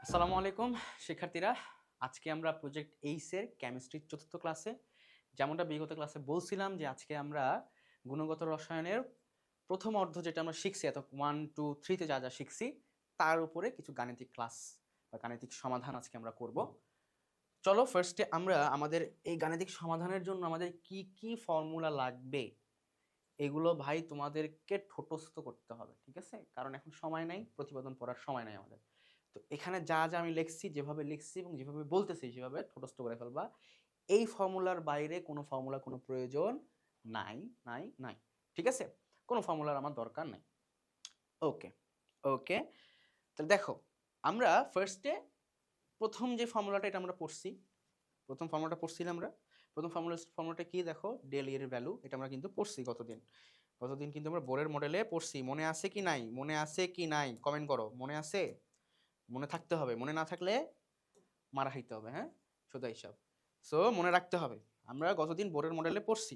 আসসালামু আলাইকুম শিক্ষার্থীরা। আজকে আমরা প্রজেক্ট এইসের কেমিস্ট্রির চতুর্থ ক্লাসে, যেমনটা বিগত ক্লাসে বলছিলাম যে আজকে আমরা গুণগত রসায়নের প্রথম অর্ধ যেটা আমরা শিখছি, এত 1 2 3 যা যা শিখছি তার উপরে কিছু গাণিতিক ক্লাস বা গাণিতিক সমাধান আজকে আমরা করব। চলো ফার্স্টে আমরা আমাদের এই গাণিতিক সমাধানের জন্য আমাদের কি কি ফর্মুলা লাগবে এগুলো ভাই তোমাদেরকে ঠোঁটস্থ করতে হবে, ঠিক আছে? কারণ এখন সময় নাই, প্রতিবেদন পড়ার সময় নাই আমাদের। তো এখানে যা যা আমি লিখছি, যেভাবে লিখছি এবং যেভাবে বলতেছি সেভাবে ঠোঁটস্থ করে ফেলবা। এই ফর্মুলার বাইরে কোনো ফর্মুলা কোনো প্রয়োজন নাই, নাই, নাই, ঠিক আছে? কোনো ফর্মুলার আমার দরকার নাই। ওকে, ওকে। তাহলে দেখো, আমরা ফার্স্টে প্রথম যে ফর্মুলাটা এটা আমরা পড়ছি, প্রথম ফর্মুলাটা পড়ছিলাম আমরা। প্রথম ফর্মুলাটা কি দেখো, ডেল এর ভ্যালু, এটা আমরা কিন্তু পড়ছি গতদিন কিন্তু আমরা বোরের মডেলে পড়ছি। মনে আছে কি নাই? মনে আছে কি নাই কমেন্ট করো। মনে আছে? মনে থাকতে হবে, মনে না থাকলে মারা খাইতে হবে, হ্যাঁ, সোজা হিসাব। সো মনে রাখতে হবে, আমরা গতদিন বোরের মডেলে পড়ছি।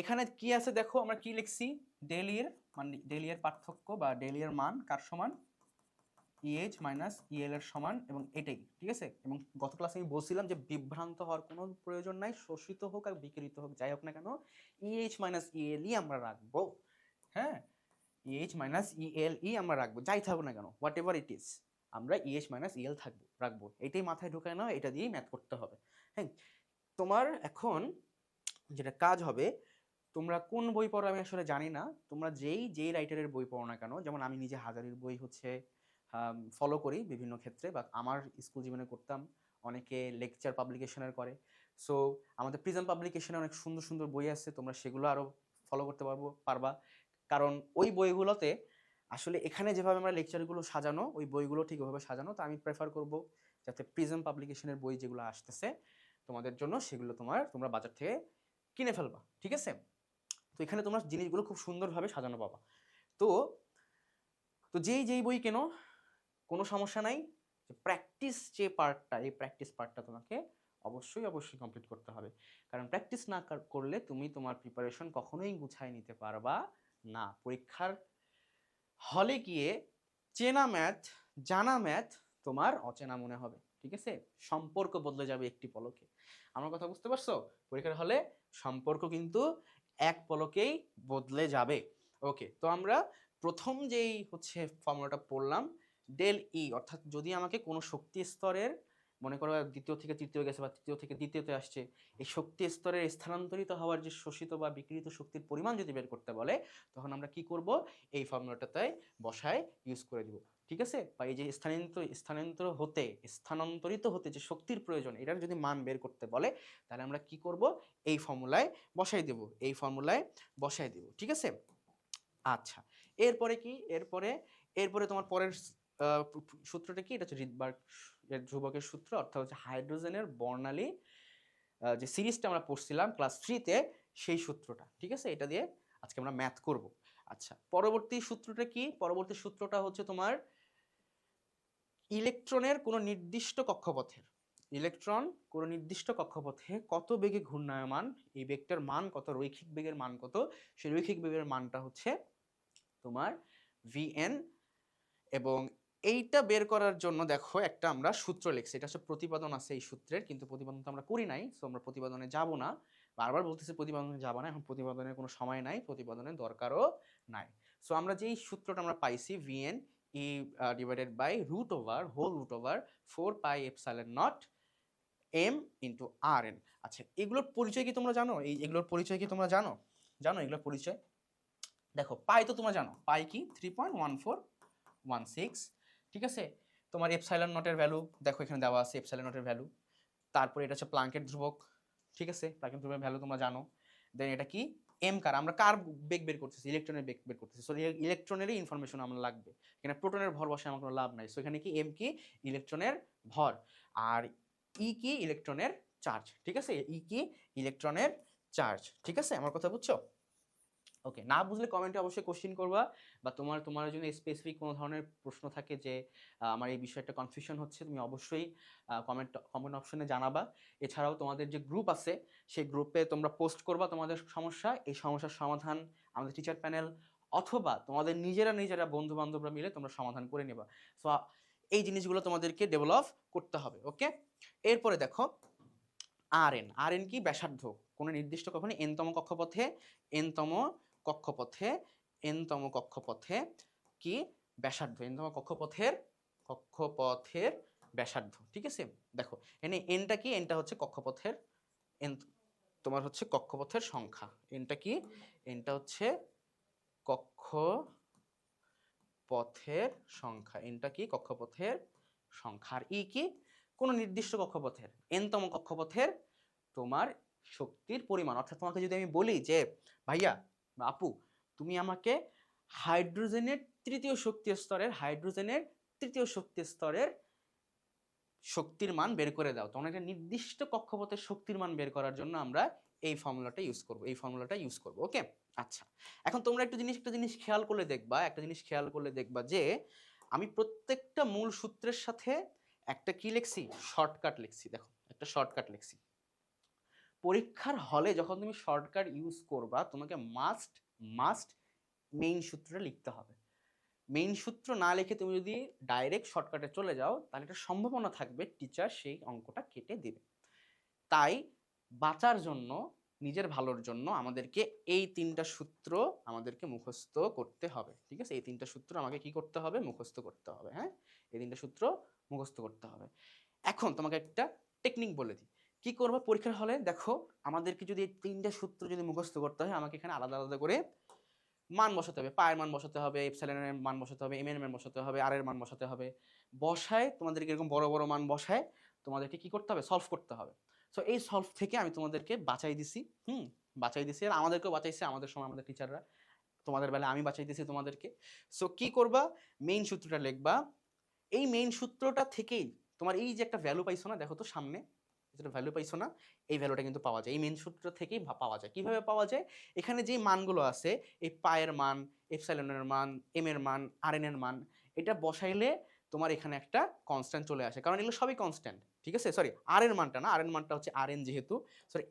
এখানে কি আছে দেখো, আমরা কি লিখছি, ডেলিয়ের মানে ডেলিয়ের পার্থক্য বা ডেলিয়ের মান কার সমান, ইএইচ মাইনাস ইএল এর সমান, এবং এটাই, ঠিক আছে? এবং গত ক্লাসে আমি বলছিলাম যে বিভ্রান্ত হওয়ার কোনো প্রয়োজন নাই, শোষিত হোক আর বিকিরিত হোক যাই হোক না কেন, ইএইচ মাইনাস ইএলই আমরা রাখবো, হ্যাঁ, ইএইচ মাইনাস ইএলই আমরা রাখবো, যাই থাকুক না কেন, হোয়াট এভার ইট ইজ, আমরা ইএইচ মাইনাস ইএল রাখবো। এটাই মাথায় ঢুকায় নাও, এটা দিয়েই ম্যাথ করতে হবে। হ্যাঁ, তোমার এখন যেটা কাজ হবে, তোমরা কোন বই পড়ো আমি আসলে জানি না, তোমরা যেই রাইটারের বই পড়ো না কেন, যেমন আমি নিজে হাজারির বই হচ্ছে ফলো করি বিভিন্ন ক্ষেত্রে, বা আমার স্কুল জীবনে করতাম, অনেকে লেকচার পাবলিকেশনের করে। সো আমাদের প্রিজম পাবলিকেশনে অনেক সুন্দর সুন্দর বই আছে, তোমরা সেগুলো আরও ফলো করতে পারবা। কারণ ওই বইগুলোতে আসলে এখানে যেভাবে আমরা লেকচারগুলো সাজানো, ওই বইগুলো ঠিক ওইভাবে সাজানো। তো আমি প্রেফার করব যাতে প্রিজম পাবলিকেশনের বই যেগুলো আসতেছে তোমাদের জন্য, সেগুলো তোমরা বাজার থেকে কিনে ফেলবা, ঠিক আছে? তো এখানে তোমরা জিনিসগুলো খুব সুন্দরভাবে সাজানো পাবা। তো তো যেই বই কেনো, কোনো সমস্যা নাই, প্র্যাকটিস যে পার্টটা, এই প্র্যাকটিস পার্টটা তোমাকে অবশ্যই অবশ্যই কমপ্লিট করতে হবে। কারণ প্র্যাকটিস না করলে তুমি তোমার প্রিপারেশন কখনোই গুছায় নিতে পারবা না। পরীক্ষার হলে গিয়ে চেনা ম্যাথ, জানা ম্যাথ তোমার অচেনা মনে হবে, ঠিক আছে? সম্পর্ক বদলে যাবে একটি পলকে। আমার কথা বুঝতে পারছো? পরীক্ষার হলে সম্পর্ক কিন্তু এক পলকেই বদলে যাবে। ওকে, তো আমরা প্রথম যেই হচ্ছে ফর্মুলাটা পড়লাম, ডেল ই, অর্থাৎ যদি আমাকে কোনো শক্তি স্তরের, মনে করো দ্বিতীয় থেকে তৃতীয় গেছে বা তৃতীয় থেকে দ্বিতীয়তে আসছে, এই শক্তি স্তরের স্থানান্তরিত হওয়ার যে শোষিত বা বিকিরিত শক্তির পরিমাণ যদি বের করতে বলে, তখন আমরা কি করব, এই ফর্মুলাটাতে বসায় ইউজ করে দিব, ঠিক আছে? বা এই যে স্থানান্তরিত হতে যে শক্তির প্রয়োজন, এটার যদি মান বের করতে বলে, তাহলে আমরা কি করব, এই ফর্মুলায় বসাই দেব, এই ফর্মুলায় বসাই দেব, ঠিক আছে? আচ্ছা, এরপরে কি, এরপরে তোমার পরের সূত্রটা কি, এটা হচ্ছে রিডবার্গ ধ্রুবকের সূত্র, অর্থাৎ হচ্ছে হাইড্রোজেনের বর্ণালী যে সিরিজটা আমরা পড়ছিলাম ক্লাস 3-তে, সেই সূত্রটা, ঠিক আছে? এটা দিয়ে আজকে আমরা ম্যাথ করব। আচ্ছা, পরবর্তী সূত্রটা কি? পরবর্তী সূত্রটা হচ্ছে তোমার ইলেকট্রনের কোনো নির্দিষ্ট কক্ষপথের, ইলেকট্রন কোনো নির্দিষ্ট কক্ষপথে কত বেগে ঘূর্ণায়মান, এই বেগটার মান কত, রৈখিক বেগের মান কত, সেই রৈখিক বেগের মানটা হচ্ছে তোমার ভিএন। এবং এইটা বের করার জন্য দেখো একটা আমরা সূত্র লিখছি, এটা হচ্ছে প্রতিপাদন আছে এই সূত্রের, কিন্তু প্রতিপাদন তো আমরা করি নাই, সো আমরা প্রতিপাদনে যাব না। বারবার বলতেছি প্রতিপাদনে যাব না, এখন প্রতিপাদনের কোনো সময় নাই, প্রতিপাদনের দরকারও নাই। সো আমরা যেই সূত্রটা আমরা পাইছি, V N E divided by whole root over 4 pi epsilon not M into R N. আচ্ছা, এগুলোর পরিচয় কি তোমরা জানো? এগুলোর পরিচয় কি তোমরা জানো? এগুলোর পরিচয় দেখো, পাই তো তোমরা জানো, পাই কি 3.1416, ঠিক আছে? তোমার এপসাইলন নটের ভ্যালু দেখো এখানে দেওয়া আছে, এপসাইলন নটের ভ্যালু। তারপরে এটা হচ্ছে প্লাঙ্কের ধ্রুবক, ঠিক আছে? প্লাঙ্কের ধ্রুবকের ভ্যালু তোমরা জানো। দেন এটা কি, এম কার, আমরা কার বেগ বের করতেছি, ইলেকট্রনের বেগ বের করতেছি। সো ইলেকট্রনেরই ইনফরমেশন আমার লাগবে, এখানে প্রোটনের ভর বসে আমার কোনো লাভ নাই। সো এখানে কি, এম কি ইলেকট্রনের ভর, আর ই কি ইলেকট্রনের চার্জ, ঠিক আছে? ই কি ইলেকট্রনের চার্জ, ঠিক আছে? আমার কথা বুঝছো? ওকে, না বুঝলে কমেন্টে অবশ্যই কোশ্চেন করবা, বা তোমার জন্য স্পেসিফিক কোনো ধরনের প্রশ্ন থাকে যে আমার এই বিষয়টা কনফিউশন হচ্ছে, তুমি অবশ্যই কমেন্ট অপশনে জানাবা। এছাড়াও তোমাদের যে গ্রুপ আছে, সেই গ্রুপে তোমরা পোস্ট করবা তোমাদের সমস্যা, এই সমস্যার সমাধান আমাদের টিচার প্যানেল অথবা তোমাদের নিজেরা বন্ধু বান্ধবরা মিলে তোমরা সমাধান করে নেবা। সো এই জিনিসগুলো তোমাদেরকে ডেভেলপ করতে হবে। ওকে, এরপরে দেখো আর এন কি ব্যাসার্ধ, কোনো নির্দিষ্ট কখনো এনতম কক্ষপথে এনতম কক্ষপথে এনতম কক্ষপথে কি ব্যাসার্ধ, এনতম কক্ষপথের ব্যাসার্ধ। ঠিক আছে, দেখো এনে এনটা কি, এনটা হচ্ছে কক্ষপথের এন, তোমার হচ্ছে কক্ষপথের সংখ্যা। এনটা কি, এনটা হচ্ছে কক্ষপথের সংখ্যা, এনটা কি কক্ষপথের সংখ্যা। আর ই কি, কোনো নির্দিষ্ট কক্ষপথের এনতম কক্ষপথের তোমার শক্তির পরিমাণ। অর্থাৎ তোমাকে যদি আমি বলি যে ভাইয়া বা আপু তুমি আমাকে হাইড্রোজেনের তৃতীয় শক্তি স্তরের শক্তির মান বের করে দাও, তখন একটা নির্দিষ্ট কক্ষপথের শক্তির মান বের করার জন্য আমরা এই ফর্মুলাটা ইউজ করব। ওকে, আচ্ছা এখন তোমরা একটা জিনিস খেয়াল করলে দেখবা যে আমি প্রত্যেকটা মূল সূত্রের সাথে একটা কি লিখছি, শর্টকাট লিখছি। দেখো একটা শর্টকাট লিখছি। পরীক্ষার হলে যখন তুমি শর্টকাট ইউজ করবা তোমাকে মাস্ট মেইন সূত্রটা লিখতে হবে। মেইন সূত্র না লিখে তুমি যদি ডাইরেক্ট শর্টকাটে চলে যাও তাহলে একটা সম্ভাবনা থাকবে টিচার সেই অঙ্কটা কেটে দেবে। তাই বাঁচার জন্য, নিজের ভালোর জন্য আমাদেরকে এই তিনটা সূত্র আমাদেরকে মুখস্থ করতে হবে। ঠিক আছে, এই তিনটা সূত্র আমাকে কি করতে হবে, মুখস্থ করতে হবে। হ্যাঁ, এই তিনটা সূত্র মুখস্থ করতে হবে। এখন তোমাকে একটা টেকনিক বলে দিই কি করবা পরীক্ষার হলে। দেখো আমাদেরকে যদি এই তিনটা সূত্র যদি মুখস্থ করতে হয় আমাকে এখানে আলাদা আলাদা করে মান বসাতে হবে। পায়ের মান বসাতে হবে, এপসাইলনের মান বসাতে হবে, এম এর মান বসাতে হবে, আর এর মান বসাতে হবে। বসায় তোমাদেরকে এরকম বড় বড় মান বসায় তোমাদেরকে কি করতে হবে, সলভ করতে হবে। সো এই সলভ থেকে আমি তোমাদেরকে বাঁচাই দিছি। বাঁচাই দিছি, আর আমাদেরকেও বাঁচাইছে আমাদের সময় আমাদের টিচাররা। তোমাদের বেলা আমি বাঁচাই দিছি তোমাদেরকে। সো কি করবা, মেইন সূত্রটা লিখবা। এই মেইন সূত্রটা থেকেই তোমার এই যে একটা ভ্যালু পাইছো না, দেখো তো সামনে যেটা ভ্যালু পাইছো না, এই ভ্যালুটা কিন্তু পাওয়া যায় এই মেইন সূত্র থেকেই পাওয়া যায়। কিভাবে পাওয়া যায়, এখানে যে মানগুলো আছে এই পায়ের মান, এপসাইলনের মান, এম এর মান, আর এন এর মান, এটা বসাইলে তোমার এখানে একটা কনস্ট্যান্ট চলে আসে, কারণ এগুলো সবই কনস্ট্যান্ট। ঠিক আছে, সরি আর এর মানটা না, আর এর মানটা হচ্ছে আর এন, যেহেতু সরি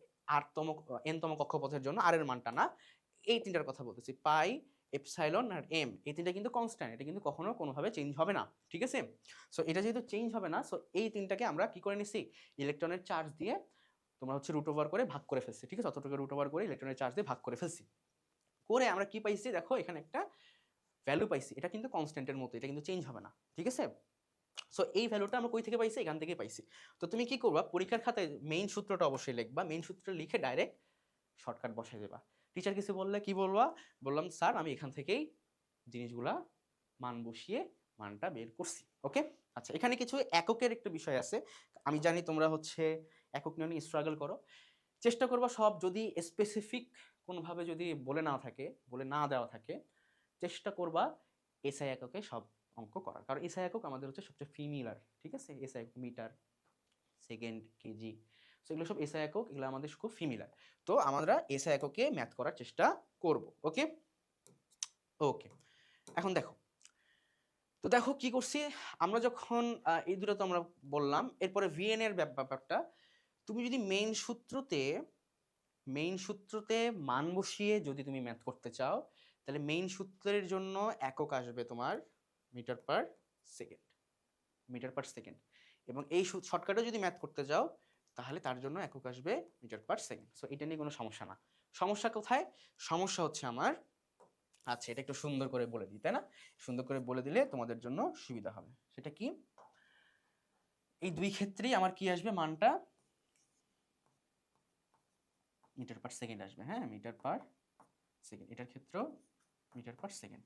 এনতম কক্ষপথের জন্য আর এর মানটা না, এই তিনটার কথা বলতেছি, পাই, এপসাইলন আর এম, এই তিনটা কিন্তু কনস্ট্যান্ট, এটা কিন্তু কখনো কোনোভাবে চেঞ্জ হবে না। ঠিক আছে, সো এটা যেহেতু চেঞ্জ হবে না, সো এই তিনটাকে আমরা কি করে নিছি, ইলেকট্রনের চার্জ দিয়ে তোমরা হচ্ছে রুট ওভার করে ভাগ করে ফেলছি। ঠিক আছে, অতটুকু রুট ওভার করে ইলেকট্রনের চার্জ দিয়ে ভাগ করে ফেলছি। করে আমরা কি পাইছি, দেখো এখানে একটা ভ্যালু পাইছি, এটা কিন্তু কনস্ট্যান্টের মতো, এটা কিন্তু চেঞ্জ হবে না। ঠিক আছে, সো এই ভ্যালুটা আমরা কই থেকে পাইছি, এখান থেকে পাইছি। তো তুমি কি করবা, পরীক্ষার খাতায় মেইন সূত্রটা অবশ্যই লিখবা, মেইন সূত্রটা লিখে ডাইরেক্ট শর্টকাট বসাই দেবা। টিচার কিছু বললে কি বলবা, বললাম স্যার আমি এখান থেকেই জিনিসগুলা মান বসিয়ে মানটা বের করছি। ওকে, আচ্ছা এখানে কিছু এককের একটা বিষয় আছে। আমি জানি তোমরা হচ্ছে একক নিয়ে স্ট্রাগল করো, চেষ্টা করবা সব, যদি স্পেসিফিক কোনোভাবে যদি বলে না দেওয়া থাকে চেষ্টা করবা এসআই এককে সব অঙ্ক করার, কারণ এসআই একক আমাদের হচ্ছে সবচেয়ে ফিমিলার। ঠিক আছে, এসআই একক মিটার, সেকেন্ড, কেজি, সেগুলো সব এসআই একক, এগুলো আমাদের খুব ফিমিলার। তো আমরা এসআই এককে ম্যাথ করার চেষ্টা করব। ওকে ওকে, এখন দেখো কি করছি আমরা, যখন এই দুটো তো আমরা বললাম, এরপরে ভিএন এর ব্যাপারটা, তুমি যদি মেইন সূত্রতে মান বসিয়ে যদি তুমি ম্যাথ করতে চাও তাহলে মেইন সূত্রের জন্য একক আসবে তোমার মিটার পার সেকেন্ড, এবং এই শর্টকাটে যদি ম্যাথ করতে যাও তাহলে তার জন্য একক আসবে মিটার পার সেকেন্ড। সো এটা নিয়ে কোনো সমস্যা না। সমস্যা কোথায়, সমস্যা হচ্ছে আমার, আচ্ছা এটা একটু সুন্দর করে বলে দিই, তাই না, সুন্দর করে বলে দিলে তোমাদের জন্য সুবিধা হবে। সেটা কি, এই দুই ক্ষেত্রেই আমার কি আসবে, মানটা মিটার পার সেকেন্ড আসবে। হ্যাঁ, মিটার পার সেকেন্ড, এটার ক্ষেত্রেও মিটার পার সেকেন্ড।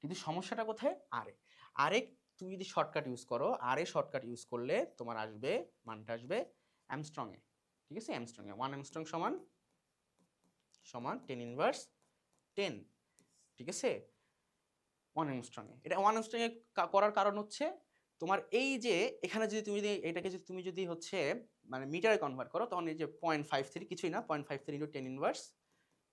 কিন্তু সমস্যাটা কোথায়, আরে তুমি যদি শর্টকাট ইউজ করো, শর্টকাট ইউজ করলে তোমার আসবে, মানটা আসবে অ্যামস্ট্রং এ। ঠিক আছে, অ্যামস্ট্রং এ 1 অ্যামস্ট্রং সমান 10 ইনভার্স 10। ঠিক আছে, 1 অ্যামস্ট্রং এ, এটা 1 অ্যামস্ট্রং এ করার কারণ হচ্ছে তোমার এই যে এখানে যদি তুমি এটাকে যদি তুমি যদি হচ্ছে মানে মিটারে কনভার্ট করো, তখন এই যে 0.53 কিছুই না, 0.53 ইন্টু 10 ইনভার্স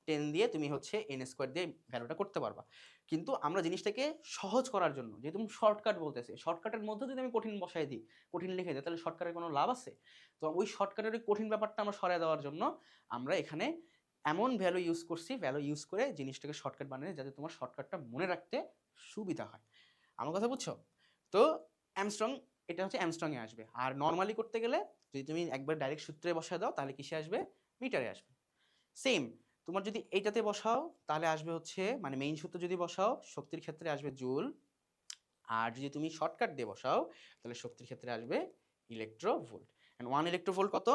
10 দিয়ে তুমি হচ্ছে n স্কোয়ার দিয়ে ভ্যালুটা করতে পারবা। কিন্তু আমরা জিনিসটাকে সহজ করার জন্য, যেহেতু শর্টকাট বলতেছে, শর্টকাটের মধ্যে যদি আমি কঠিন বসাই দিই, কঠিন লিখে দিই, তাহলে শর্টকাটের কোনো লাভ আছে? তো ওই শর্টকাটের কঠিন ব্যাপারটা আমরা সরিয়ে দেওয়ার জন্য আমরা এখানে এমন ভ্যালু ইউজ করছি, ভ্যালু ইউজ করে জিনিসটাকে শর্টকাট বানিয়ে যাতে তোমার শর্টকাটটা মনে রাখতে সুবিধা হয়। আমার কথা বুঝছো? তো অ্যামস্ট্রং, এটা হচ্ছে অ্যামস্ট্রংয়ে আসবে। আর নর্মালি করতে গেলে যদি তুমি একবার ডাইরেক্ট সূত্রে বসায় দাও তাহলে কিসে আসবে, মিটারে আসবে। সেম তোমার যদি এইটাতে বসাও তাহলে আসবে হচ্ছে, মানে মেইন সূত্র যদি বসাও শক্তির ক্ষেত্রে আসবে জুল, আর যদি তুমি শর্টকাট দিয়ে বসাও তাহলে শক্তির ক্ষেত্রে আসবে ইলেকট্রোভোল্ট। এন্ড 1 ইলেকট্রোভোল্ট কত,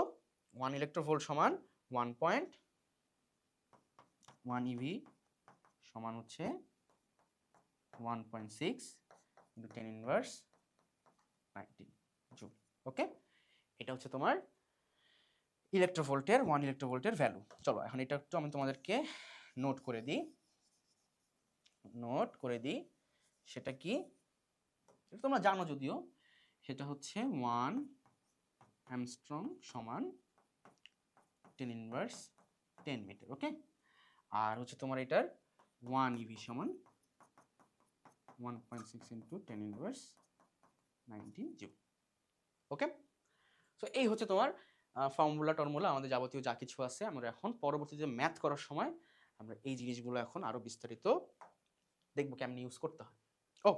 1 ইলেকট্রোভোল্ট সমান 1.1 ইভি সমান হচ্ছে 1.6 into 10 ইনভার্স 19 জুল। ওকে, এটা হচ্ছে তোমার ইলেকট্রোভোল্টের 1 ইলেকট্রোভোল্টের ভ্যালু। চলো এখন এটা একটু আমি তোমাদেরকে নোট করে দিই, সেটা কি সেটা তোমরা জানো যদিও, সেটা হচ্ছে 1 অ্যামস্ট্রং সমান 10 ইনভার্স 10 মিটার। ওকে, আর হচ্ছে তোমার এটার 1 ইভি সমান 1.6 ইন্টু 10 ইনভার্স 19 জুল। ওকে, সো এই হচ্ছে তোমার ফর্মুলা টর্মুলা, আমাদের যাবতীয় যা কিছু আছে। আমরা এখন পরবর্তীতে ম্যাথ করার সময় আমরা এই জিনিসগুলো এখন আরো বিস্তারিত দেখবো কেমনে ইউজ করতে হয়। ও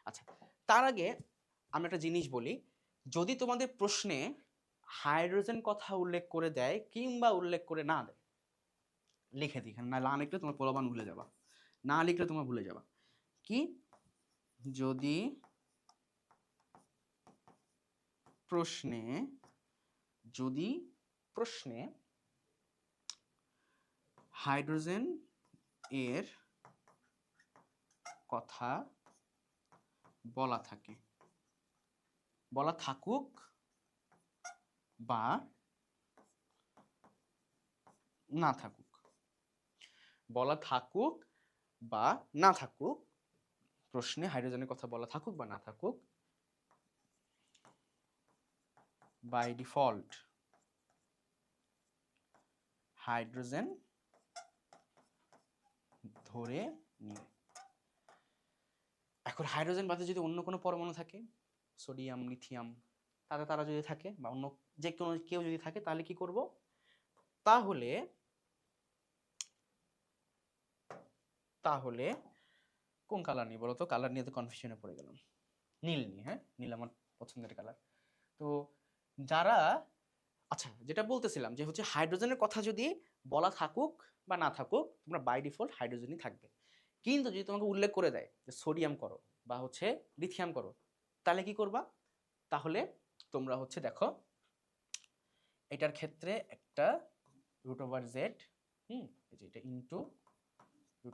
আচ্ছা, তার আগে আমি একটা জিনিস বলি, যদি তোমাদের প্রশ্নে হাইড্রোজেন কথা উল্লেখ করে দেয় কিংবা উল্লেখ করে না দেয়, লিখে দিই, না লিখলে তোমার প্রলোভন ভুলে যাবা, না লিখলে তোমার ভুলে যাবা। কি, যদি প্রশ্নে হাইড্রোজেন এর কথা বলা থাকুক বা না থাকুক, প্রশ্নে হাইড্রোজেনের কথা বলা থাকুক বা না থাকুক, বাই ডিফল্ট হাইড্রোজেন ধরে নিয়ে। এখন হাইড্রোজেন বাদে যদি অন্য কোনো পরমাণু থাকে, সোডিয়াম, লিথিয়াম, তারা যদি থাকে বা অন্য যে কোনো কেউ যদি থাকে, তাহলে কি করব, তাহলে কোন কালার নিয়ে বলো তো? কালার নিয়ে তো কনফিউশনে পড়ে গেলাম। নীল নিয়ে, হ্যাঁ, নীল আমার পছন্দের কালার। তো যারা, আচ্ছা যেটা বলতেছিলাম যে হচ্ছে হাইড্রোজেনের কথা যদি বলা থাকুক বা না থাকুক, তোমরা বাই ডিফল্ট হাইড্রোজেনই থাকবে। কিন্তু যদি তোমাকে উল্লেখ করে দেয় যে সোডিয়াম করো বা হচ্ছে লিথিয়াম করো, তাহলে কি করবা? তাহলে তোমরা হচ্ছে দেখো, এটার ক্ষেত্রে একটা √z, এই যে এটা ইনটু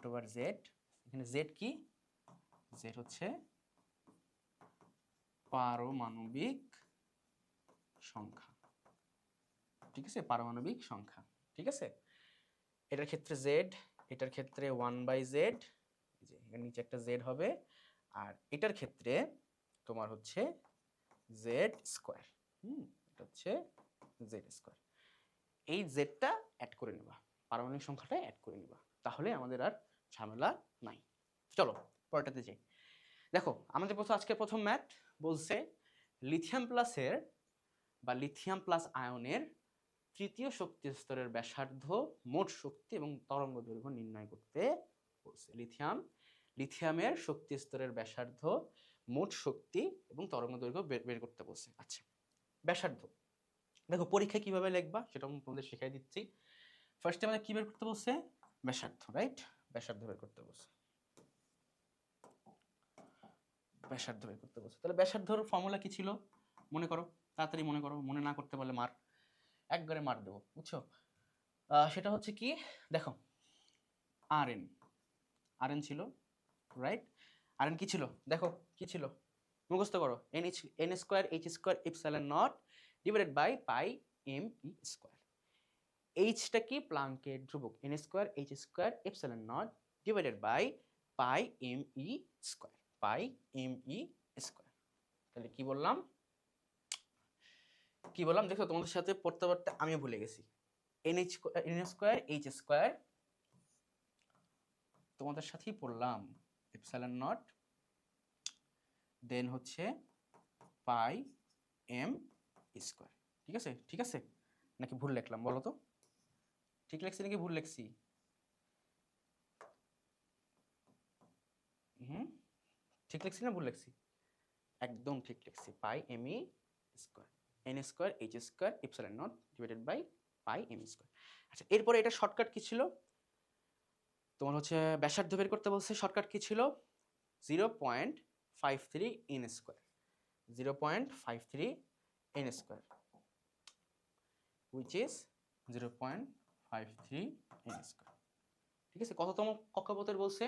√z, এখানে z কি, z হচ্ছে পারমাণবিক সংখ্যা, ঠিক আছে, পারমাণবিক সংখ্যা, ঠিক আছে। এটার ক্ষেত্রে z, এটার ক্ষেত্রে 1/z, এই যে এর নিচে একটা z হবে, আর এটার ক্ষেত্রে তোমার হচ্ছে z স্কয়ার, এটা হচ্ছে z স্কয়ার। এই জেডটা অ্যাড করে নেবা, পারমাণবিক সংখ্যাটা অ্যাড করে নেবা, তাহলে আমাদের আর ঝামেলা নাই। চলো পরেরটাতে যাই। দেখো আমাদের আজকে প্রথম ম্যাথ বলছে লিথিয়াম প্লাস আয়নের তৃতীয় শক্তি স্তরের ব্যাসার্ধ, মোট শক্তি এবং তরঙ্গ দৈর্ঘ্য নির্ণয় করতে বলছে। লিথিয়ামের শক্তি স্তরের ব্যাসার্ধ, মোট শক্তি এবং তরঙ্গ দৈর্ঘ্য বের করতে বলছে। আচ্ছা, ব্যাসার্ধ দেখো পরীক্ষায় কিভাবে লিখবা সেটা আমি তোমাদের শিখাই দিচ্ছি। ফার্স্টে আমাদের কি বের করতে বলছে? ব্যাসার্ধ, রাইট? ব্যাসার্ধ বের করতে বলছে, তাহলে ব্যাসার্ধর ফর্মুলা কি ছিল মনে করো, তাড়াতাড়ি মনে করো, মনে না করতে পারলে একবারে মার দেবো, বুঝছো? সেটা হচ্ছে কি, দেখো আর এন ছিল, রাইট? আর এন কি ছিল দেখো, কি ছিল মুখস্থ করো, N square H square epsilon naught divided by pi M E square. এইচটা কি, প্লাঙ্কের ধ্রুবক, N square H square epsilon naught divided by pi M E square, তাহলে কি বললাম দেখো তোমাদের সাথে পড়তে পড়তে আমিও ভুলে গেছি। এন স্কয়ার এইচ স্কয়ার তোমাদের সাথেই পড়লাম, ইপসিলন নট দেন হচ্ছে পাই এম স্কয়ার, ঠিক আছে নাকি ভুল লিখলাম বলো তো? ঠিক লিখছি নাকি ভুল লিখছি? ঠিক লিখছি না ভুল লিখছি? একদম ঠিক লিখছি, pi M E square N square H square epsilon naught divided by pi M square. আচ্ছা, এরপরে এটা শর্টকাট কি ছিল, তোমার হচ্ছে ব্যাসার্ধ বের করতে বলছে, শর্টকাট কি ছিল 0.53 N square, 0.53 N square which is 0.53 N square. ঠিক আছে, কততম কক্ষপথের বলছে,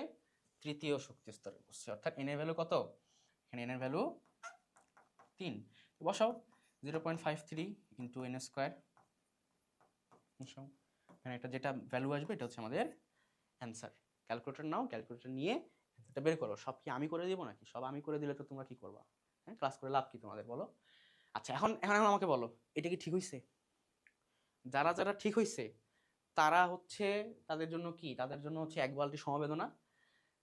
তৃতীয় শক্তি স্তরের বলছে, অর্থাৎ এন এর ভ্যালু কত, এখানে এন এর ভ্যালু 3, বসাও 0.53 ইন্টু এন স্কোয়ার, বসাও এখানে একটা যেটা ভ্যালু আসবে এটা হচ্ছে আমাদের অ্যান্সার। ক্যালকুলেটর নাও, ক্যালকুলেটর নিয়ে এটা বের করো। সব কি আমি করে দিব নাকি? সব আমি করে দিলে তো তোমরা কি করবা, হ্যাঁ ক্লাস করে লাভ কি তোমাদের বলো? আচ্ছা, এখন এখন এখন আমাকে বলো এটা কি ঠিক হইছে? যারা যারা ঠিক হইছে তারা হচ্ছে তাদের জন্য কি, তাদের জন্য হচ্ছে এক বালতি সমবেদনা।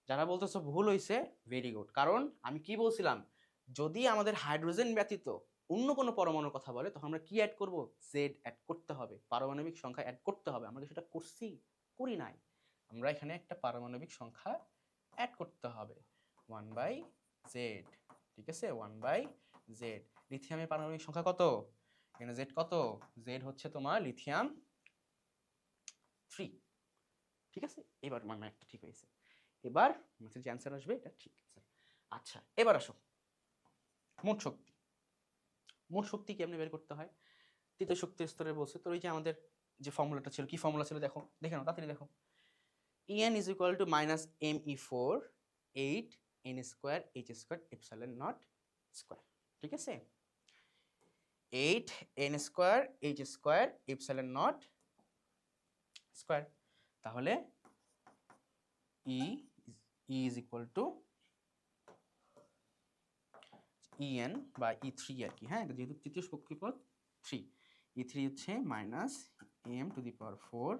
যারা বলতেছো ভুল হইছে, ভেরি গুড, কারণ আমি কি বলছিলাম, যদি আমাদের হাইড্রোজেন ব্যতীত অন্য কোনো পরমাণুর কথা বলে তখন আমরা কি অ্যাড করব, জেড অ্যাড করতে হবে, পারমাণবিক সংখ্যা অ্যাড করতে হবে। আমরা কি সেটা করছি? করি নাই। আমরা এখানে একটা পারমাণবিক সংখ্যা অ্যাড করতে হবে 1/z, ঠিক আছে, 1/z। লিথিয়ামের পারমাণবিক সংখ্যা কত, এখানে জেড কত, জেড হচ্ছে তোমার লিথিয়াম 3, ঠিক আছে। এবার একটা ঠিক হয়েছে, এবার ম্যাথের যে অ্যান্সার আসবে এটা ঠিক আছে। আচ্ছা, এবার আসো মোট শক্তি। মোট শক্তি কেমনে বের করতে হয়, তৃতীয় শক্তি স্তরে বলছে। তো ওই যে আমাদের যে ফর্মুলাটা ছিল, কি ফর্মুলা ছিল দেখো, দেখে নাও তাড়াতাড়ি দেখো, En is equal to minus me4 8 n square h square epsilon not square, ঠিক আছে, 8 n square h square epsilon not square. তাহলে E is equal to En বা E3 আর কি, হ্যাঁ যেহেতু তৃতীয় কক্ষপথ 3, E3 হচ্ছে minus m to the power 4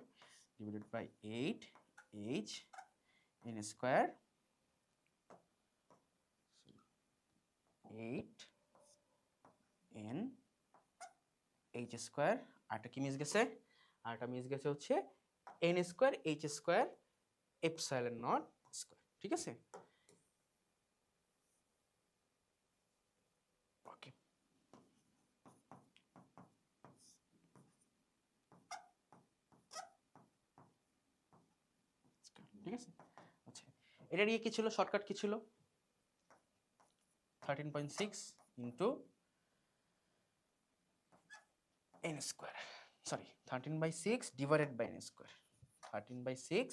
divided by 8 h n square 8 n h square, আরটা কি মিস গেছে, আরটা মিস গেছে হচ্ছে n square h square epsilon not square, ঠিক আছে। ওকে, ঠিক আছে। আচ্ছা, এটা নিয়ে কি ছিল, শর্টকাট কি ছিল, 13.6 into n square, sorry 13/6 divided by n স্কোয়ার, 13/6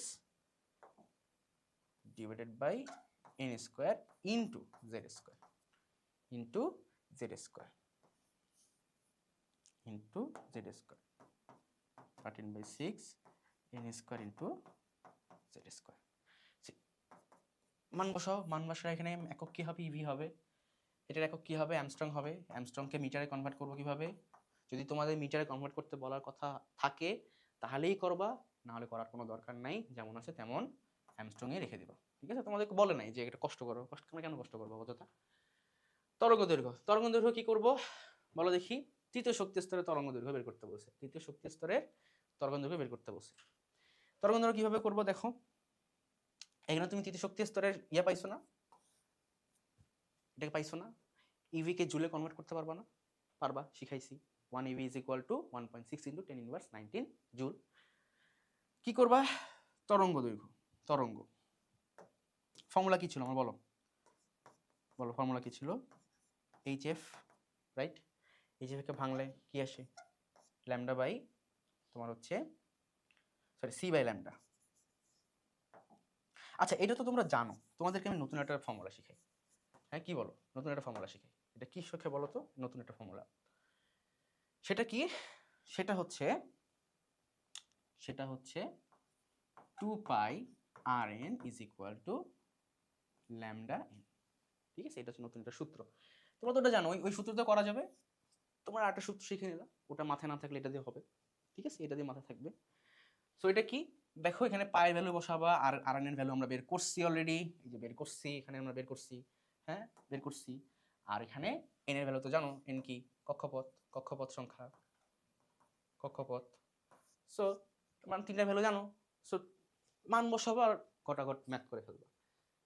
divided by n square into Z square, into Z square, into Z square, 13/6 n square into Z square. মান বসাও, মান বসার এখানে একক কি হবে, ইভি হবে, এটার একক কি হবে, অ্যামস্ট্রং হবে। অ্যামস্ট্রংকে মিটারে কনভার্ট করবো কিভাবে, যদি তোমাদের মিটারে কনভার্ট করতে বলার কথা থাকে তাহলেই করবা, না হলে করার কোনো দরকার নাই, যেমন আছে তেমন অ্যামস্ট্রংয়ে রেখে দিবা, ঠিক আছে। তোমাদেরকে বলে নাই যে এটা কষ্ট করো, কষ্ট আমরা কেন কষ্ট করবো অযথা। তরঙ্গ দৈর্ঘ্য, তরঙ্গ দৈর্ঘ্য কি করব বলো দেখি, তৃতীয় শক্তি স্তরে তরঙ্গ দৈর্ঘ্য বের করতে বলছে, তৃতীয় শক্তি স্তরের তরঙ্গ দৈর্ঘ্য বের করতে বলছে। তরঙ্গ দৈর্ঘ্য কিভাবে করব দেখো, এখানে তুমি তৃতীয় শক্তি স্তরের ইয়া পাইছো না, এটাকে পাইছো না, ইভি কে জুলে কনভার্ট করতে পারবা না, পারবা, শিখাইছি। 1 ev is equal to 1.6 into 10 inverse 19 joule. কি করবা, তরঙ্গ দৈর্ঘ্য, তরঙ্গ ফর্মুলা কি ছিল আমার বলো, বলো ফর্মুলা কি ছিল, hf, রাইট, hf কে ভাঙলে কি আসে, ল্যামডা বাই তোমার হচ্ছে সরি সি বাই ল্যামডা। আচ্ছা, এটা তো তোমরা জানো, তোমাদেরকে আমি নতুন একটা ফর্মুলা শিখাই, হ্যাঁ কি বলো, নতুন একটা ফর্মুলা শিখাই, এটা কি শিখে বলো তো, নতুন একটা ফর্মুলা, সেটা কি, সেটা হচ্ছে 2 পাই rn is equal to lambda n, ঠিক আছে। এটা হচ্ছে নতুন একটা সূত্র, তোমরা তো ওটা জানো, ওই সূত্রটা করা যাবে, তোমরা একটা সূত্র শিখে নিলা, ওটা মাথায় না থাকলে এটা দিয়ে হবে, ঠিক আছে, এটা দিয়ে মাথায় থাকবে। সো এটা কি দেখো, এখানে পায়ের ভ্যালু বসাবা, আর rn এর ভ্যালু আমরা বের করছি অলরেডি, এই যে বের করছি, এখানে আমরা বের করছি, হ্যাঁ বের করছি। আর এখানে n এর ভ্যালু তো জানো, n কি, কক্ষপথ, কক্ষপথ সংখ্যা, কক্ষপথ। সো মান তিনটা ভ্যালু জানো, সো মান বসাবো আর কটাকট ম্যাথ করে ফেলবো,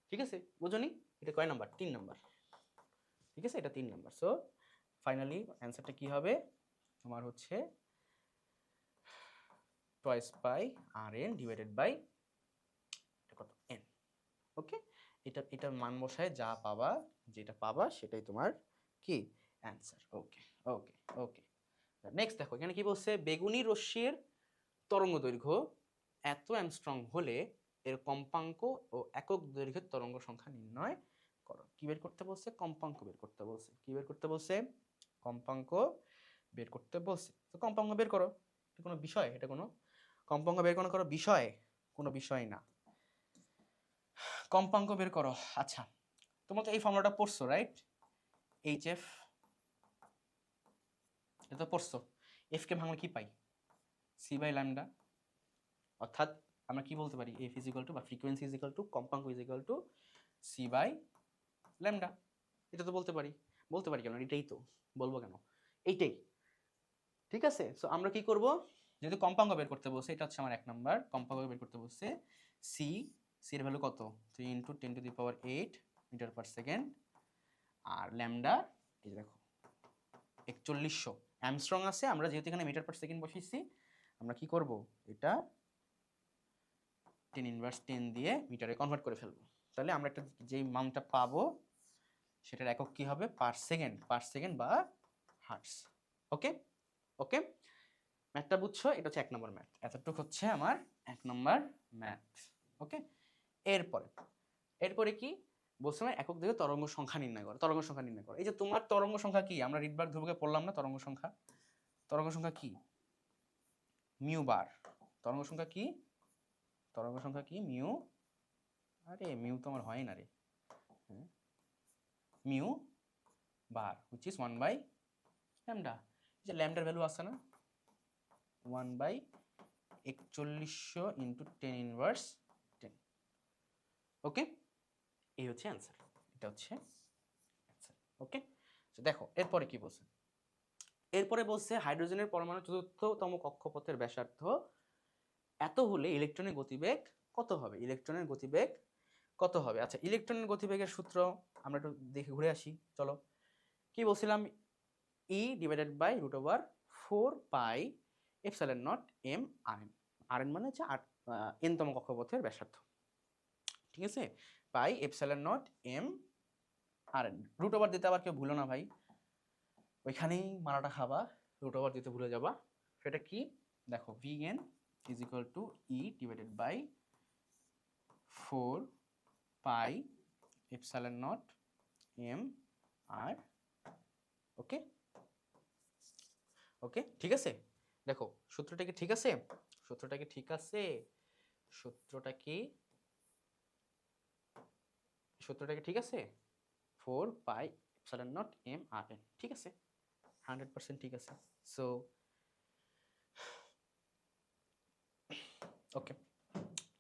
ঠিক আছে, বুঝনি। এটা কয় নাম্বার, 3 নাম্বার, ঠিক আছে, এটা 3 নাম্বার। সো ফাইনালি অ্যান্সারটা কি হবে তোমার হচ্ছে টয়েস বাই Rn ডিভাইডেড বাই কত n। ওকে, এটার মান বসায় যা পাবা, যেটা পাবা সেটাই তোমার কি অ্যান্সার। ওকে ওকে ওকে। নেক্সট দেখো এখানে কি বলছে, বেগুনি রশ্মির তরঙ্গ দৈর্ঘ্য এত অ্যাংস্ট্রম হলে এর কম্পাঙ্ক ও একক দৈর্ঘ্যের তরঙ্গ সংখ্যা নির্ণয় করো। কি বের করতে বলছে? কম্পাঙ্ক বের করতে বলছে। কি বের করতে বলছে? কম্পাঙ্ক বের করতে বলছে। তো কম্পাঙ্ক বের করো, এটা কোনো বিষয়? এটা কোনো কম্পাঙ্ক বের কোনো বিষয়? কোনো বিষয় না। কম্পাঙ্ক বের করো। আচ্ছা, তোমরা তো এই ফর্মুলাটা পড়ছো, রাইট? HF, এটা তো পড়ছো। F কে ভাঙলে কি পাই? C by lambda. অর্থাৎ আমরা কি বলতে পারি, F ইজ ইকুয়াল টু বা ফ্রিকোয়েন্সি ইজ ইকুয়াল টু কম্পাঙ্ক is equal to C by lambda. এটা তো বলতে পারি। বলতে পারি কেন? এটাই তো বলবো কেন? এইটাই। ঠিক আছে, সো আমরা কি করব, যেহেতু কম্পাঙ্ক বের করতে বলছে, এটা হচ্ছে আমার 1 নাম্বার। কম্পাঙ্ক বের করতে বলছে সি, সি এর ভ্যালু কত? 3 × 10⁸ মিটার পার সেকেন্ড। আর ল্যামডা এই যে দেখো 4100 অ্যামস্ট্রং আছে। আমরা যেহেতু এখানে মিটার পার সেকেন্ড বসিয়েছি, আমরা কি করব, এটা 10⁻10 দিয়ে মিটারে কনভার্ট করে ফেলবো। তাহলে আমরা একটা যেই মানটা পাবো সেটার একক কি হবে? পার সেকেন্ড বা হার্টস। ওকে ওকে, ম্যাথটা বুঝছো? এটা হচ্ছে 1 নম্বর ম্যাথ। এতটুকু হচ্ছে আমার 1 নম্বর ম্যাথ। ওকে, এরপরে কি বলছো না, একক দৈর্ঘ্যে তরঙ্গ সংখ্যা নির্ণয় করো। তরঙ্গ সংখ্যা নির্ণয় করো। এই যে তোমার তরঙ্গ সংখ্যা কি, আমরা রিডবার্গ ধ্রুবকে পড়লাম না? তরঙ্গ সংখ্যা, তরঙ্গ সংখ্যা কি? মিউ বার। তরঙ্গ সংখ্যা কি? তরঙ্গ সংখ্যা কি? মিউ। আরে মিউ তো আমার হয় না রে। হ্যাঁ, mu bar which is 1 by lambda. যে ল্যামডার ভ্যালু আছে না, 1 বাই 4100 ইন্টু 10⁻10। ওকে, এই হচ্ছে অ্যান্সার। এটা হচ্ছে অ্যান্সার। ওকে, তো দেখো এরপরে কি বলছে। এরপরে বলছে হাইড্রোজেনের পরমাণু চতুর্থতম কক্ষপথের ব্যাসার্ধ এত হলে ইলেকট্রনের গতিবেগ কত হবে? ইলেকট্রনের গতিবেগ কত হবে? আচ্ছা, ইলেকট্রনের গতিবেগের সূত্র আমরা একটু দেখে ঘুরে আসি, চলো। কি বলছিলাম? E divided by √4 pi epsilon not m Rn। Rn মানে হচ্ছে n-তম কক্ষপথের ব্যাসার্ধ। ঠিক আছে, পাই epsilon not m Rn। √Over দিতে আবার কেউ ভুলো না ভাই, ওইখানেই মারাটা খাবা, √ওভার দিতে ভুলে যাবা। সেটা কি দেখো, Vn is equal to E divided by 4 pi epsilon not m R। Okay okay, ঠিক আছে। দেখো সূত্রটা কি ঠিক আছে? সূত্রটা কি ঠিক আছে? সূত্রটা কি সূত্রটা কি ঠিক আছে? 4 pi epsilon not m Rn। ঠিক আছে, 100% ঠিক আছে। সো ওকে,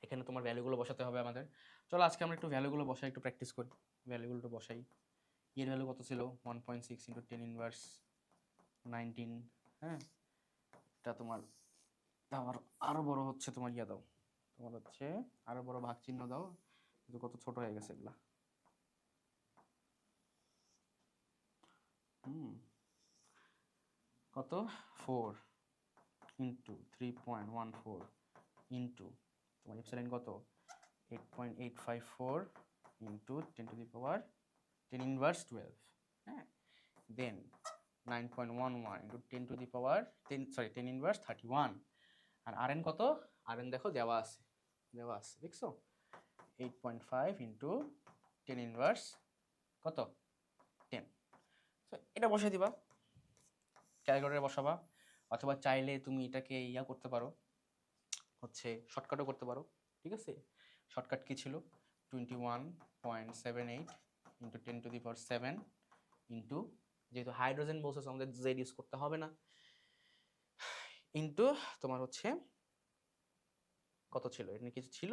এখানে তোমার ভ্যালুগুলো বসাতে হবে আমাদের। চলো আজকে আমরা একটু ভ্যালুগুলো বসাই, একটু প্র্যাকটিস করি। ভ্যালুগুলো একটু বসাই। এর ভ্যালু কত ছিল? 1.6 × 10⁻19। হ্যাঁ, এটা তোমার আবার আরো বড় হচ্ছে, তোমার ইয়া দাও, তোমার হচ্ছে আরো বড় ভাগ চিহ্ন দাও, কিন্তু কত ছোট হয়ে গেছে এগুলা। কত? 4 ইন্টু 3.14 ইন্টু তোমার এপসাইলন কত? 8.854 ইন্টু 10⁻10⁻12। হ্যাঁ, দেন 9.11 ইন্টু 10⁻31। আর Rn কত? Rn দেখো দেওয়া আছে, দেখছো 8.5 ইন্টু 10⁻10 কত? 10। তো এটা বসে দিবা, ক্যালকুলেটরে বসাবা, অথবা চাইলে তুমি এটাকে ইয়া করতে পারো, হচ্ছে শর্টকাটও করতে পারো। ঠিক আছে, শর্টকাট কি ছিল? 21.78 ইন্টু 10⁻7 ইন্টু, যেহেতু হাইড্রোজেন বলছে আমাদের জেড ইউজ করতে হবে না, ইন্টু তোমার হচ্ছে কত ছিল? এখানে কিছু ছিল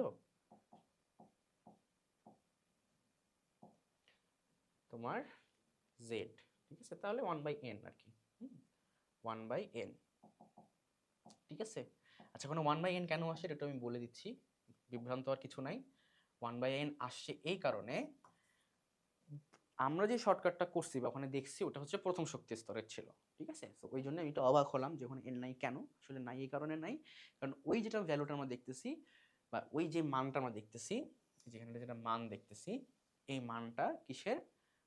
তোমার জেড। ঠিক আছে, তাহলে 1/n আর কি, 1/n। ঠিক আছে, আচ্ছা কোনো 1/n কেন আসে এটা আমি বলে দিচ্ছি, বিভ্রান্ত আর কিছু নাই। 1/n আসছে এই কারণে, আমরা যে শর্টকাটটা করছি বা ওখানে দেখছি ওটা হচ্ছে প্রথম শক্তি স্তরের ছিল, ঠিক আছে? তো ওই জন্য আমি একটু অবাক হলাম যে ওখানে এন নাই কেন, আসলে নাই এই কারণে নাই, কারণ ওই যেটা ভ্যালুটা আমরা দেখতেছি বা ওই যে মানটা আমরা দেখতেছি, যেখানে যেটা মান দেখতেছি, এই মানটা কিসের,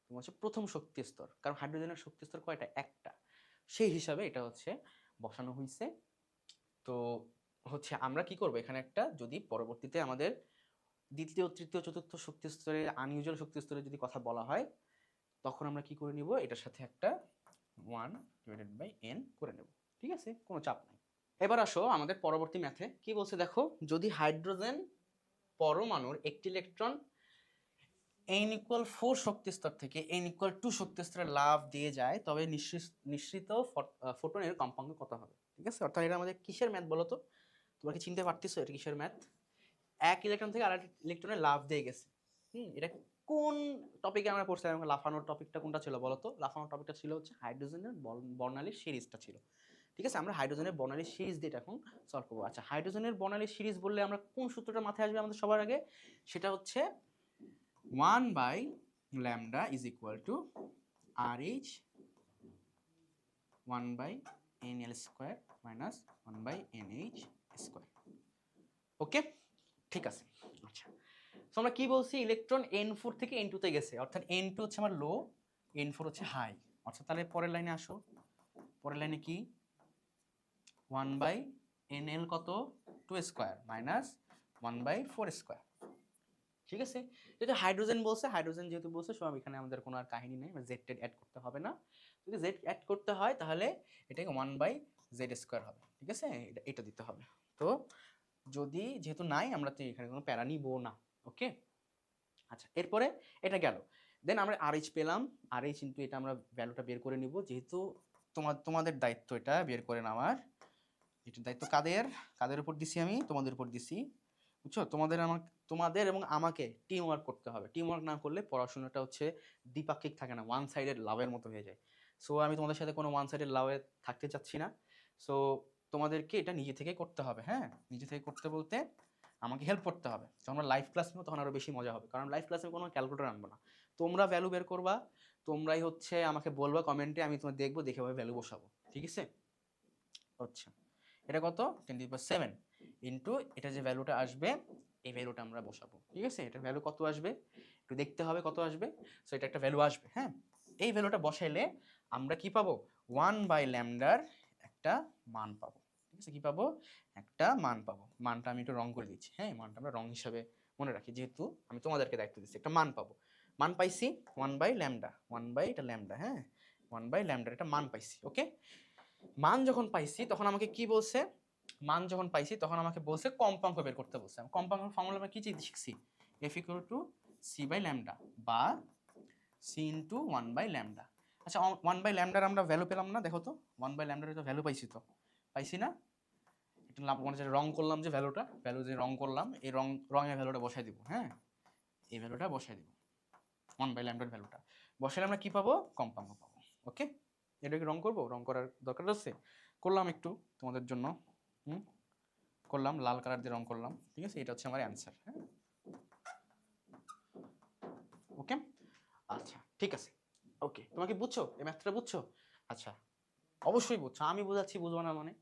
তোমার হচ্ছে প্রথম শক্তি স্তর, কারণ হাইড্রোজেনের শক্তি স্তর কয়টা, একটা, সেই হিসাবে এটা হচ্ছে বসানো হয়েছে। তো হচ্ছে আমরা কি করব এখানে একটা, যদি পরবর্তীতে আমাদের দ্বিতীয় তৃতীয় চতুর্থ শক্তি স্তরে আনইউজুয়াল শক্তি স্তরে যদি কথা বলা হয়, তখন আমরা কি করে নিব, এটার সাথে একটা 1/n করে নেব, ঠিক আছে, কোনো চাপ নাই। এবার আসো আমাদের পরবর্তী ম্যাথে কি বলছে দেখো, যদি হাইড্রোজেন পরমাণুর একটি ইলেকট্রন n=4 শক্তি স্তর থেকে n=2 শক্তি স্তরে লাফ দিয়ে যায়, তবে নিঃসৃত ফোটনের কম্পাঙ্ক কত হবে, ঠিক আছে? অর্থাৎ এটা আমাদের কিসের ম্যাথ বলো তো, তোমরা কি চিনতে পারতেছো এটা কিসের ম্যাথ? এক ইলেকট্রন থেকে আরেক ইলেকট্রনে লাফ দিয়ে গেছে। এটা কোন টপিকে আমরা পড়ছিলাম? লাফানোর টপিকটা কোনটা ছিল বলো তো? লাফানোর টপিকটা ছিল হচ্ছে হাইড্রোজেনের বর্ণালীর সিরিজটা ছিল, ঠিক আছে? আমরা হাইড্রোজেনের বর্ণালীর সিরিজ দিয়ে এখন সলভ করবো। আচ্ছা, হাইড্রোজেনের বর্ণালীর সিরিজ বললে আমরা কোন সূত্রটা মাথায় আসবে আমাদের সবার আগে? সেটা হচ্ছে 1/λ is equal to RH 1/nl square minus 1/nh square. Okay, ঠিক আছে। আচ্ছা, তো আমরা কি বলছি, ইলেকট্রন n4 থেকে n2 তে গেছে, অর্থাৎ n2 হচ্ছে আমার লো, n4 হচ্ছে হাই। অর্থাৎ তাহলে পরের লাইনে আসো, পরের লাইনে কি 1/nl কত, 2 স্কয়ার মাইনাস 1/4 স্কয়ার, ঠিক আছে? যেহেতু হাইড্রোজেন বলছে, হাইড্রোজেন যেহেতু বলছে, সব এখানে আমাদের কোনো আর কাহিনী নেই, জেড টেড অ্যাড করতে হবে না। যদি জেড অ্যাড করতে হয় তাহলে এটাকে 1/z স্কয়ার হবে, ঠিক আছে? এটা দিতে হবে। তো যদি যেহেতু নাই, আমরা তো এখানে কোনো প্যারা নিব না। ওকে, আচ্ছা, এরপরে এটা গেল, দেন আমরা RH পেলাম, RH কিন্তু এটা আমরা ভ্যালুটা বের করে নিব, যেহেতু তোমাদের দায়িত্ব এটা বের করে নেওয়ার। এটার দায়িত্ব কাদের কাদের উপর দিছি আমি? তোমাদের উপর দিছি, বুঝছো? তোমাদের এবং আমাকে টিম ওয়ার্ক করতে হবে। টিম ওয়ার্ক না করলে পড়াশোনাটা হচ্ছে দ্বিপাক্ষিক থাকে না, ওয়ান সাইডেড লাভের মতো হয়ে যায়। সো আমি তোমাদের সাথে কোনো ওয়ান সাইডেড লাভে থাকতে চাচ্ছি না। সো তোমাদেরকে এটা নিজে থেকে করতে হবে। হ্যাঁ, নিজে থেকে করতে বলতে আমাকে হেল্প করতে হবে। যখন আমরা লাইভ ক্লাস নেবো তখন আরো বেশি মজা হবে, কারণ লাইভ ক্লাসে কোনো ক্যালকুলেটর আনবো না। তোমরা ভ্যালু বের করবা, তোমরাই হচ্ছে আমাকে বলবা কমেন্টে, আমি তোমার দেখবো, দেখে ভাবে ভ্যালু বসাবো, ঠিক আছে? আচ্ছা, এটা কত, 10⁻7 ইন্টু এটা যে ভ্যালুটা আসবে, এই ভ্যালুটা আমরা বসাবো, ঠিক আছে? এটার ভ্যালু কত আসবে একটু দেখতে হবে, কত আসবে। সো এটা একটা ভ্যালু আসবে, হ্যাঁ। এই ভ্যালুটা বসাইলে আমরা কি পাবো, 1/λ একটা মান পাবো, ঠিক আছে? কি পাবো, একটা মান পাবো। মানটা আমি একটু রং করে দিচ্ছি, হ্যাঁ, মানটা আমরা রং হিসাবে মনে রাখি, যেহেতু আমি তোমাদেরকে দায়িত্ব দিচ্ছি। একটা মান পাবো, মান পাইছি 1/λ, 1/, এটা ল্যামডা, হ্যাঁ, 1/λ একটা মান পাইছি। ওকে, মান যখন পাইছি তখন আমাকে কি বলছে, মান যখন পাইছি তখন আমাকে বলছে কম্পাঙ্ক বের করতে বলছে। কম্পাঙ্ক ফর্মুলা আমরা কি শিখছি, F=c/λ বা c × 1/λ। আচ্ছা, 1/λ আমরা ভ্যালু পেলাম না, দেখো তো 1/λ তো ভ্যালু পাইছি, তো পাইছি না? একটু মানে যে রং করলাম, যে ভ্যালু যে রং করলাম, এই রঙের ভ্যালুটা বসাই দিব, হ্যাঁ, এই ভ্যালুটা বসাই দিব, 1/λ ভ্যালুটা বসালে আমরা কি পাবো, কম্পাঙ্ক পাবো। ওকে, এটা কি রং করবো? রং করার দরকার আছে, করলাম একটু তোমাদের জন্য, করলাম, লাল কালার দিয়ে রং করলাম, ঠিক আছে? এটা হচ্ছে আমার অ্যান্সার, হ্যাঁ। ওকে, আচ্ছা, ঠিক আছে। ওকে, তোমাকে বুঝছো, এই ম্যাথটা বুঝছো? আচ্ছা, অবশ্যই বুঝছো, আমি বোঝাচ্ছি, বুঝবো না মানে?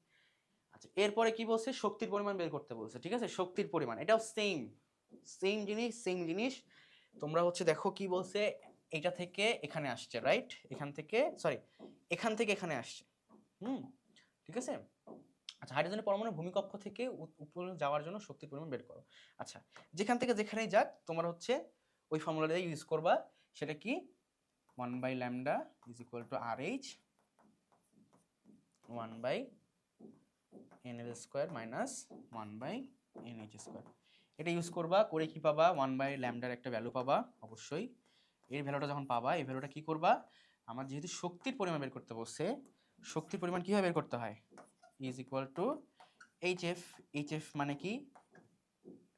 আচ্ছা, এরপরে কি বলছে, শক্তির পরিমাণ বের করতে বলছে, ঠিক আছে? শক্তির পরিমাণ, এটাও সেম জিনিস। তোমরা হচ্ছে দেখো কি বলছে, এটা থেকে এখানে আসছে, রাইট? এখান থেকে এখানে আসছে, ঠিক আছে? আচ্ছা, হাইড্রোজেনের পরমাণুর ভূমিকক্ষ থেকে উপরে যাওয়ার জন্য শক্তির পরিমাণ বের করো। আচ্ছা, যেখান থেকে যেখানেই যাক তোমরা হচ্ছে ওই ফর্মুলাটা ইউজ করবা। সেটা কি, 1/λ is equal to RH 1/nl square minus 1/nh square. এটা ইউজ করবা, করে কি পাবা, 1/λ একটা ভ্যালু পাবা অবশ্যই। এর ভ্যালুটা যখন পাবা, এই ভ্যালুটা কি করবা, আমার যেহেতু শক্তির পরিমাণ বের করতে বলছে, শক্তির পরিমাণ কিভাবে বের করতে হয়, is equal to HF মানে কি,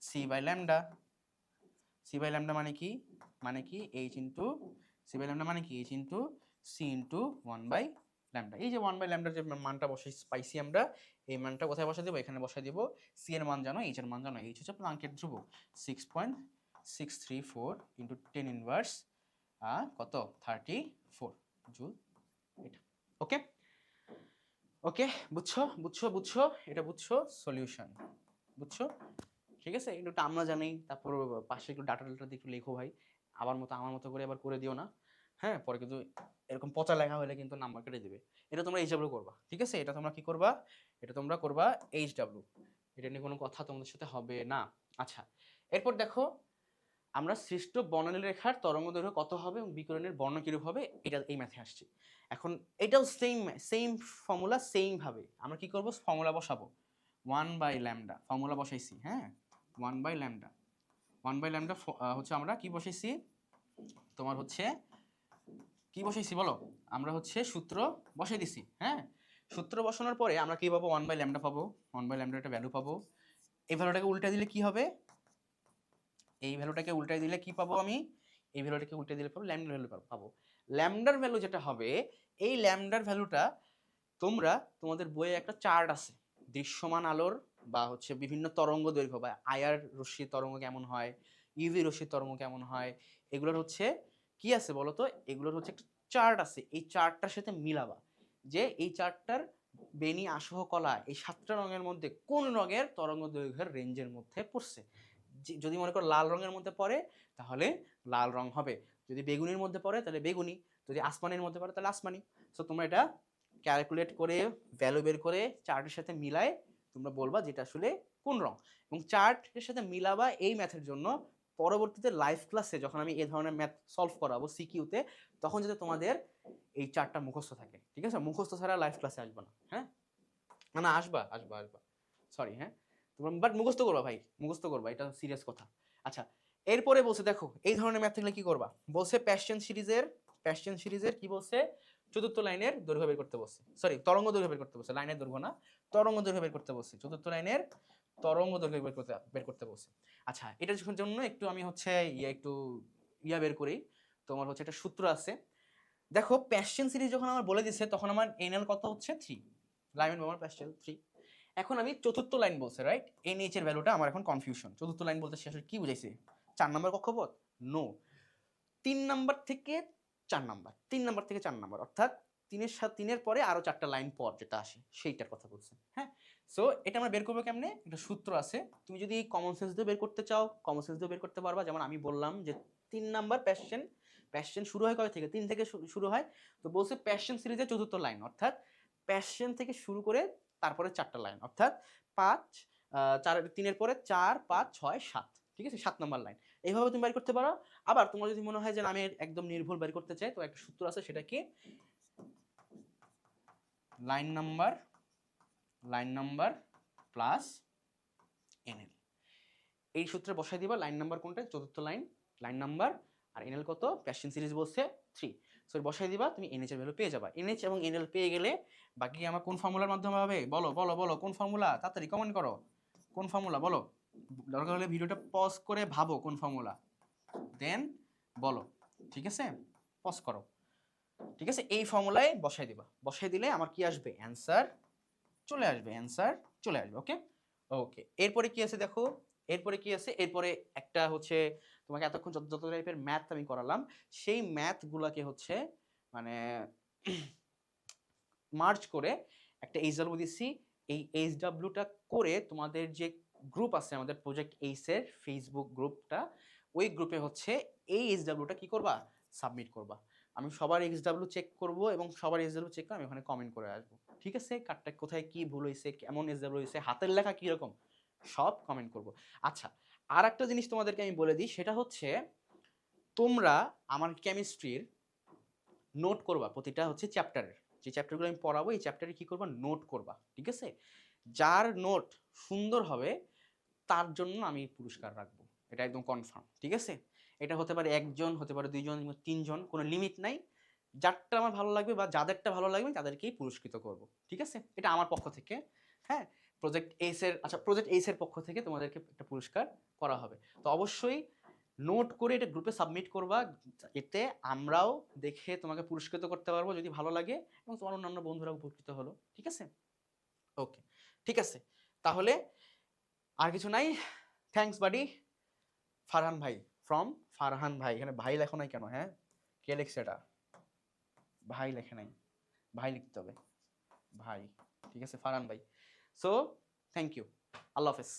c/λ। c/λ মানে কি, h ইন্টু c/λ মানে কি, h ইন্টু c ইন্টু 1/λ। এই যে 1/λ যে মানটা পাইছি আমরা, এই মানটা কোথায় বসাই দেবো, এখানে বসাই দেবো। c এর মান জানো, h এর মান জানো, h হচ্ছে প্লাঙ্কের ধ্রুবক 6.634 ইন্টু 10⁻⁷ কত 34 জুল। এটা ওকে ওকে, বুঝছো বুঝছো বুঝছো, এটা বুঝছো সলিউশন, বুঝছো? ঠিক আছে, এটা আমরা জানি। তারপর পাশে একটু ডাটা ডাটা দিয়ে একটু লেখো ভাই, আমার মতো করে আবার করে দিও না, হ্যাঁ? পরে কিন্তু এরকম পচা লেখা হলে কিন্তু নাম্বার কেটে দিবে। এটা তোমরা এইচডব্লিউ করবা, ঠিক আছে? এটা তোমরা কি করবা? এটা তোমরা করবা এইচডব্লিউ, এটা নিয়ে কোনো কথা তোমাদের সাথে হবে না। আচ্ছা, এরপর দেখো আমরা সৃষ্ট বর্ণালী রেখার তরঙ্গ দৈর্ঘ্য কত হবে এবং বিকিরণের বর্ণ কিরূপ হবে, এটা এই ম্যাথে আসছে। এখন এটাও সেম সেম ফর্মুলা, সেম ভাবে আমরা কি করব, ফর্মুলা বসাবো। 1/λ ফর্মুলা বসাইছি, হ্যাঁ? 1/λ, 1/λ হচ্ছে আমরা কি বসাইছি, তোমার হচ্ছে কি বসাইছি বলো? আমরা হচ্ছে সূত্র বসাই দিছি, হ্যাঁ? সূত্র বসানোর পরে আমরা কি পাবো, 1/λ পাবো। 1/λ একটা ভ্যালু পাবো। এই ভ্যালুটাকে উল্টে দিলে কি হবে, এই ভ্যালুটাকে উল্টাই দিলে কি পাবো আমি, এই ভ্যালুটাকে উল্টে দিলে পাবো ল্যামডার ভ্যালু পাবো। ল্যামডার ভ্যালু যেটা হবে, এই ল্যামডার ভ্যালুটা তোমরা তোমাদের বইয়ে একটা চার্ট আছে, দৃশ্যমান আলোর বা হচ্ছে বিভিন্ন তরঙ্গ দৈর্ঘ্য বা আইআর রশ্মির তরঙ্গ কেমন হয়, ইউভি রশ্মির তরঙ্গ কেমন হয়, এগুলোর হচ্ছে কি আছে বলো তো, এগুলোর হচ্ছে একটা চার্ট আছে। এই চার্টটার সাথে মিলাবা যে এই চার্টটার বেনি আসহ কলা এই 7টা রঙের মধ্যে কোন রঙের তরঙ্গ দৈর্ঘ্যের রেঞ্জের মধ্যে পড়ছে। যদি মনে করো লাল রঙের মধ্যে পড়ে তাহলে লাল রং হবে, যদি বেগুনির মধ্যে পড়ে তাহলে বেগুনি, যদি আসমানির মধ্যে পড়ে তাহলে আসমানি। সো তোমরা এটা ক্যালকুলেট করে ভ্যালু বের করে চার্টের সাথে মিলায় তোমরা বলবা যেটা আসলে কোন রং। এবং চার্টের সাথে মিলাবা এই ম্যাথের জন্য পরবর্তীতে লাইভ ক্লাসে যখন আমি এই ধরনের ম্যাথ সলভ করাবো সিকিউতে, তখন যাতে তোমাদের এই চার্টটা মুখস্থ থাকে, ঠিক আছে? মুখস্থ ছাড়া লাইভ ক্লাসে আসবা না, হ্যাঁ? না আসবা আসবা আসবা, সরি, হ্যাঁ? তোমরা বাট মুখস্থ করবা ভাই, মুখস্থ করবা, এটা সিরিয়াস কথা। আচ্ছা, এরপরে বলছে দেখো এই ধরনের ম্যাথ থাকলে কি করবা, বলছে প্যাশ্চিয়ান সিরিজের কি বলছে, চতুর্থ লাইনের দৈর্ঘ্য বের করতে বলছে, সরি তরঙ্গ দৈর্ঘ্য বের করতে বলছে, লাইনের দৈর্ঘ্য না, তরঙ্গ দৈর্ঘ্য বের করতে বলছে, চতুর্থ লাইনের তরঙ্গ দৈর্ঘ্য বের করতে বলছে। আচ্ছা, এটার জন্য একটু আমি হচ্ছে একটু বের করি। তোমার হচ্ছে একটা সূত্র আছে, দেখো প্যাশ্চিয়ান সিরিজ যখন আমার বলে দিছে তখন আমার এনএল কত হচ্ছে 3, লাইন ব্যবহার প্যাশ্চিয়ান 3। এখন আমি চতুর্থ লাইন বলছে রাইট, এনএইচ এর ভ্যালুটা আমার এখন কনফিউশন। চতুর্থ লাইন বলতে শেষে কি বুঝাইছে, 4 নম্বর কক্ষপথ? নো, 3 নাম্বার থেকে 4 নাম্বার, 3 নাম্বার থেকে 4 নাম্বার, অর্থাৎ 3-এর পরে আরো 4টা লাইন পর যেটা আসে সেইটার কথা বলছে, হ্যাঁ? সো এটা আমরা বের করবো কেমনে, একটা সূত্র আছে, তুমি যদি কমন সেন্স দিয়ে বের করতে চাও কমন সেন্স দিয়ে বের করতে পারবা। যেমন আমি বললাম যে 3 নাম্বার প্যাশন শুরু হয় কয় থেকে, 3 থেকে শুরু হয়। তো বলছে প্যাশন সিরিজের চতুর্থ লাইন, অর্থাৎ প্যাশন থেকে শুরু করে তারপরে 4টা লাইন, অর্থাৎ 3-এর পরে 4, 5, 6, 7, ঠিক আছে? 7 নাম্বার লাইন। এইভাবে তুমি বের করতে পারো। আবার তোমার যদি মনে হয় যে আমি একদম নির্ভুল বের করতে চাই, তো একটা সূত্র আছে, সেটা কি, লাইন নাম্বার প্লাস এনএল। এই সূত্রে বসাই দিবা লাইন নাম্বার কোনটা, চতুর্থ লাইন নাম্বার, আর এনএল কত, প্যাশন সিরিজ বলছে 3। সো বসাই দিবা, তুমি এনএইচ এর ভ্যালু পেয়ে যাবা। এনএইচ এবং এনএল পেয়ে গেলে বাকি আমার কোন ফর্মুলার মাধ্যমে হবে, বলো বলো বলো, কোন ফর্মুলা, তাড়াতাড়ি কমেন্ট করো, কোন ফর্মুলা বলো, দরকার হলে ভিডিওটা পজ করে ভাবো কোন ফর্মুলা, দেন বলো, ঠিক আছে? পজ করো, ঠিক আছে? এই ফর্মুলায় বসাই দিবা, বসাই দিলে আমার কি আসবে, অ্যান্সার চলে আসবে, অ্যান্সার চলে আসবে। ওকে ওকে, এরপরে কি আছে দেখো, এরপরে কি আছে, এরপরে একটা হচ্ছে তোমাকে এতক্ষণ যত যত টাইপের ম্যাথ আমি করালাম সেই ম্যাথগুলোকে হচ্ছে মানে মার্জ করে একটা এইচডব্লিউ দিচ্ছি। এই এইচডব্লিউটা করে তোমাদের যে গ্রুপ আছে আমাদের প্রজেক্ট এইসের ফেসবুক গ্রুপটা, ওই গ্রুপে হচ্ছে এই এইচডব্লিউটা কি করবা, সাবমিট করবা। আমি সবার এইচডব্লিউ চেক করব এবং সবার এইচডব্লিউ চেক করে আমি ওখানে কমেন্ট করে আসবো, ঠিক আছে? কারটা কোথায় কি ভুল হয়েছে, কেমন এইচডব্লিউ হয়েছে, হাতের লেখা কীরকম, সব কমেন্ট করব। আচ্ছা, আর একটা জিনিস তোমাদেরকে আমি বলে দিই, সেটা হচ্ছে তোমরা আমার কেমিস্ট্রির নোট করবা প্রতিটা হচ্ছে চ্যাপ্টারের, যে চ্যাপ্টারগুলো আমি পড়াবো এই চ্যাপ্টারে কি করবা, নোট করবা, ঠিক আছে? যার নোট সুন্দর হবে তার জন্য আমি পুরস্কার রাখবো, এটা একদম কনফার্ম, ঠিক আছে? এটা হতে পারে 1 জন, হতে পারে 2 জন, 3 জন, কোনো লিমিট নাই। যারটা আমার ভালো লাগবে বা যাদেরটা ভালো লাগবে তাদেরকেই পুরস্কৃত করব, ঠিক আছে? এটা আমার পক্ষ থেকে, হ্যাঁ? প্রজেক্ট এইস এর পক্ষ থেকে তোমাদেরকে একটা পুরস্কার করা হবে। তো অবশ্যই নোট করে এটা গ্রুপে সাবমিট করবা, এতে আমরাও দেখে তোমাকে পুরস্কৃত করতে পারবো যদি ভালো লাগে, এবং তোমার অন্যান্য বন্ধুরা উপকৃত হলো, ঠিক আছে? ওকে, ঠিক আছে, তাহলে আর কিছু নাই। থ্যাঙ্কস বাডি, ফারহান ভাই, ফ্রম ফারহান ভাই, এখানে ভাই লেখো নাই কেন, হ্যাঁ? কে লিখছে এটা? ভাই লেখে নাই, ভাই লিখতে হবে, ভাই। ঠিক আছে, ফারহান ভাই। সো থ্যাংক ইউ, আল্লাহ হাফেজ।